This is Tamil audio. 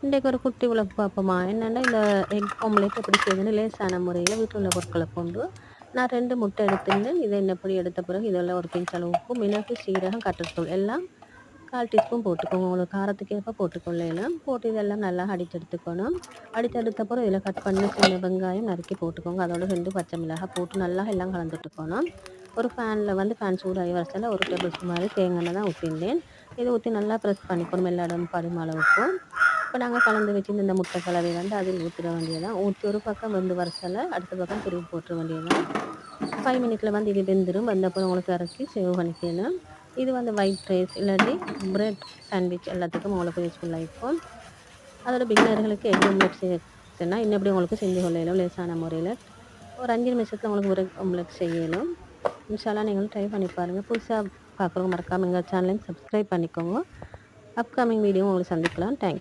இன்றைக்கு ஒரு குட்டி விளக்கு பார்ப்போமா. என்னென்னா இந்த எக் ஆம்லேட் எப்படி செய்யுதுன்னு லேசான முறையில் வீட்டில் உள்ள பொருட்களை கொண்டு நான் 2 முட்டை எடுத்துட்டு இதை எப்படி எடுத்த பிறகு இதெல்லாம் ஒரு பிஞ்ச் அளவு உப்பு, மிளகு, சீரகம், கட்டத்தூள் எல்லாம் 1/4 டீஸ்பூன் போட்டுக்கோங்க. உங்களுக்கு காரத்துக்கு ஏற்ப போட்டுக்கொள்ளலாம். போட்டு இதெல்லாம் நல்லா அடித்து எடுத்துக்கணும். அடித்து எடுத்த பிறகு இதில் கட் பண்ணி சின்ன வெங்காயம் நறுக்கி போட்டுக்கோங்க. அதோட 2 பச்சை மிளகாய் போட்டு நல்லா எல்லாம் கலந்துட்டுக்கணும். ஒரு ஃபேன் சூடாகி வரச்சில் 1 டேபிள் ஸ்பூன் மாதிரி தேங்காய் எண்ணெய் தான் ஊற்றிருந்தேன். இதை ஊற்றி நல்லா ப்ரெஸ் பண்ணிக்கணும் எல்லா இடமும் படும் அளவுக்கு. இப்போ நாங்கள் கலந்து வச்சுருந்து இந்த முட்டை கலவை அதில் ஊற்றிட வேண்டியதான். ஊற்றி ஒரு பக்கம் வெந்து வரச்சில் அடுத்த பக்கம் திருப்பி போட்டுற வேண்டியதான். 5 மினிட்ல இது வெந்துடும். வந்தப்போ உங்களுக்கு இறக்கி சேவ் பண்ணிக்கணும். இது ஒயிட் ரைஸ் இல்லாட்டி பிரெட் சாண்ட்விச் எல்லாத்துக்கும் உங்களுக்கு யூஸ்ஃபுல்லாக இருக்கும். அதோட பிகினர்களுக்கு எக் ஆம்லெட் செய்யணும்னா இன்னும் எப்படி உங்களுக்கு செஞ்சு கொள்ளலாம் லேசான முறையில். ஒரு 5 நிமிஷத்தில் உங்களுக்கு ஒரு ஆம்லெட் செய்யணும். இன்ஷால்லா நீங்களும் ட்ரை பண்ணி பாருங்கள். புதுசாக பார்க்குறவங்க மறக்காமல் எங்கள் சேனலையும் சப்ஸ்கிரைப் பண்ணிக்கோங்க. அப்கமிங் வீடியோ உங்களுக்கு சந்திக்கலாம். தேங்க்யூ.